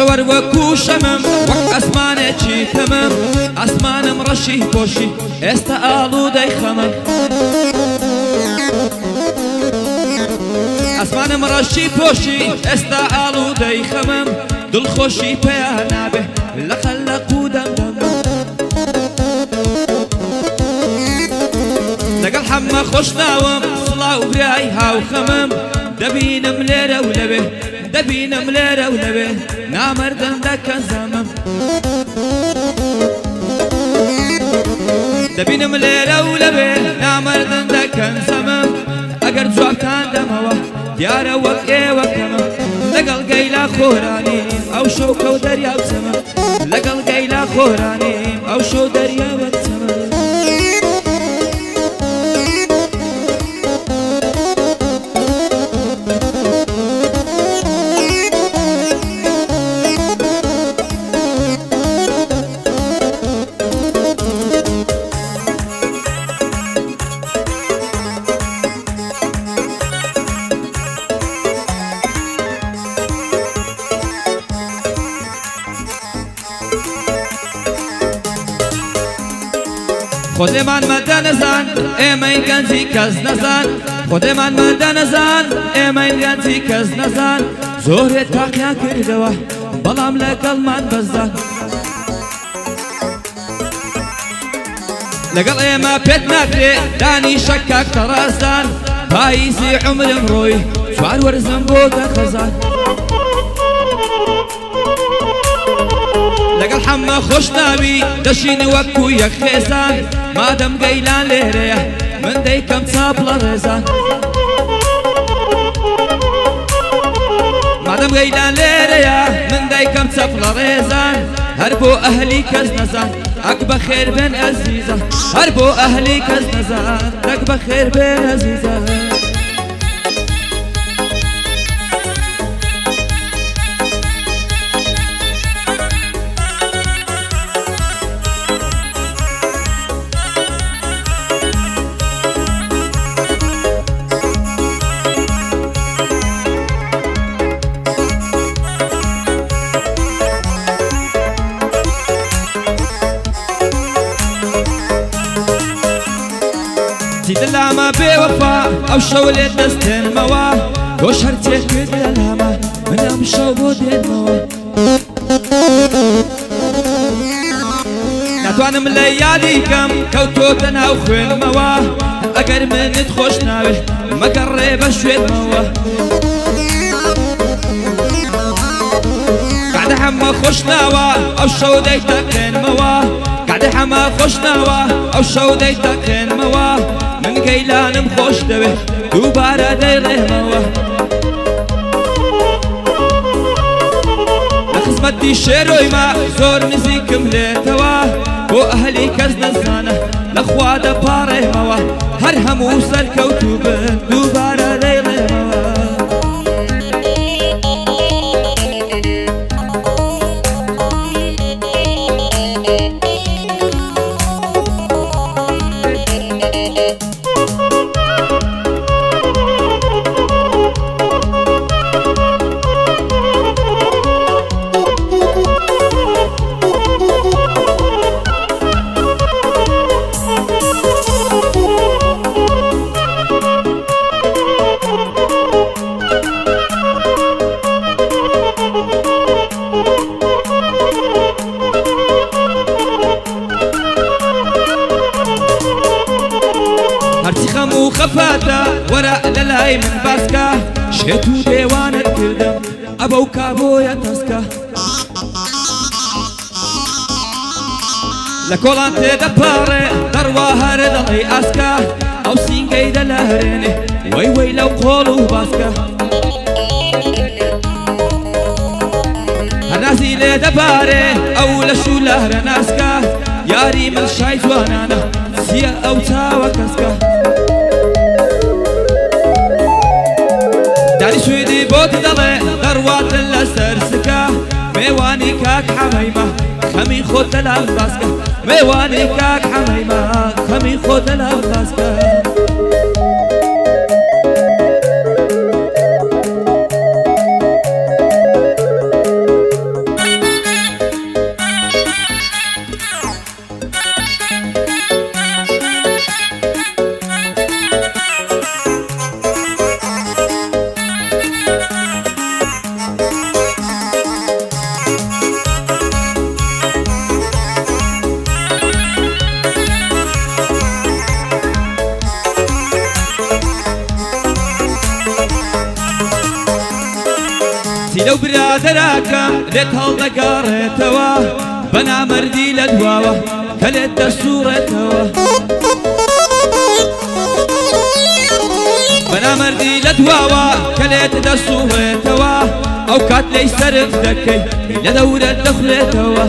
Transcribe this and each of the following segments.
شور وكو شمم وك اسمانه چی تمم اسمانم رشی پوشی است آلوده خمم اسمانم رشی پوشی است آلوده خمم دل خوشی پیانابه لخلقو دم لقل حما خوش ناوم صلاة وبراي هاو خمم دبينم ليرة ولبه دبينم ليرة ولبه نامردن دكن زمم دبينم ليرة ولبه نامردن دكن زمم اگر جوابتان دموا دیارە وەک ئێوەکەمە لەگەڵ گەیلا خۆرانیم ئەو شەو کەو دەریاو چەمە لەگەڵ گەیلا خۆرانیم ئەو شەو دەریاوە چەمە خودمان مدن زن ایمین گنجی کس نزن خودمان مدن زن ایمین گنجی کس نزن زور تاقیا کردوه بلام لگل من بزن لگل ایما پیت نکره دانی شکاک ترازن پاییزی عمرم روی چوار ورزم بوده خزان لقل حما خوش ناوي دشين وكو يك خيزان مادم قيلان ليريه من ديكم صابلا رزان مادم قيلان ليريه من ديكم صابلا رزان هربو أهلي كزنزان أكبر خير بين عزيزة هربو أهلي كزنزان أكبر خير بين عزيزة دلاما بوفا او شولي دستين موا وش هرتيك دلاما من ام شو بودين موا نتوانم لياليكم كوتو تناو خوين موا اقر من تخوش ناوي مقرب شويت موا قاعد حما خوش ناوا او شو ديتاكين موا قاعد حما خوش ناوا او شو ديتاكين موا من قيلانم خوش دوه دوباره ديره موا لخزمتي شيروي ما زور نزيكم ليتوا بو اهلي كزنزانه لخواده باره موا هر همو سركوتوبن دوباره ديره موا خفاتا ورا للاي من باسكا شيتو ديوان الكردم ابو كابو يا تاسكا لكولان تيدا باري دروا هارد لي اسكا او سينجي دلهريني وي وي لو قولو باسكا هنازي ليدا باري او لشو لهر ناسكا ياري من شايف وانانا سيا او تاوا كاسكا داري شويدي بوت دلي دروات لسرسكا ميواني كاك حميمة خمي خود الالباسكا ميواني كاك حميمة خمي خود الالباسكا لو برادراكم لێت هەڵدەگەڕێتەوە بەنامەردی لە دواوە کە لێت دەسوڕێتەوە بەنامەردی لە دواوە کە لێت دەسوڕێتەوە ئەو کات لەی سەرف دەکەی لە دەورەت دەخولێتەوە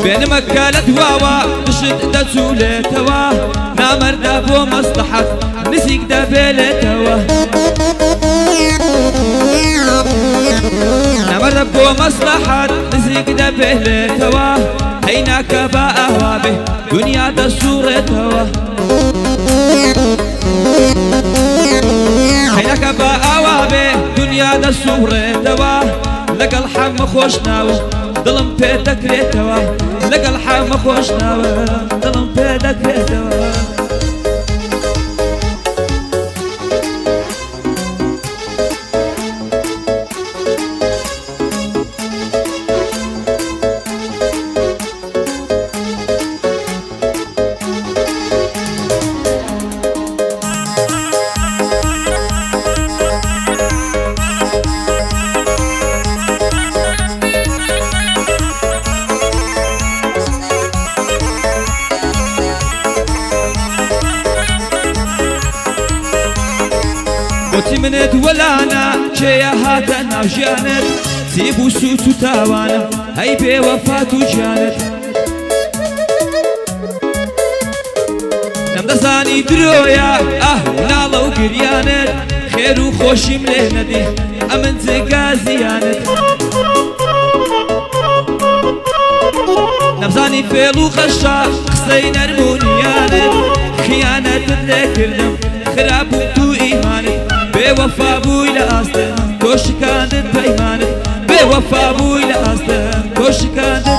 بێنمەکە لە دواوە دشت دەچولێتەوە نامەردە بۆ مەسلحەت نزیک دەبێلێتەوە نامەردە بۆ مەسلحەت نزیک دەبێلێتەوە هەیناکە بە ئاوا بێ دنیا دەسوڕێتەوە هەیناکە بە ئاوا بێ دنیا دەسوڕێتەوە لەگەڵ حەمە خۆش ناوە دڵم پێ دەکرێتەوە لەگەڵ حەمە خۆش ناوە دڵم پێ دەکرێتەوە بۆچی منت وەلانە کێیە هاتە ناو ژیانت چی بوو سووت و تاوانە هەی بێوەفات و گیانت نەمدەزانی درۆیە ناڵە و گریانت خێر و خۆشیم لێ نەدی ئەمن جێگا زیانت نەمزانی فێڵ و خەشا قسەی نەرمونیانت خیانەتت لێکردم خراپ و تو ئیمانت بێوەفا بووی لە ئاستن تۆ شکاندت پەیمانت بێوەفا بووی لە ئاستن تۆ شکاندت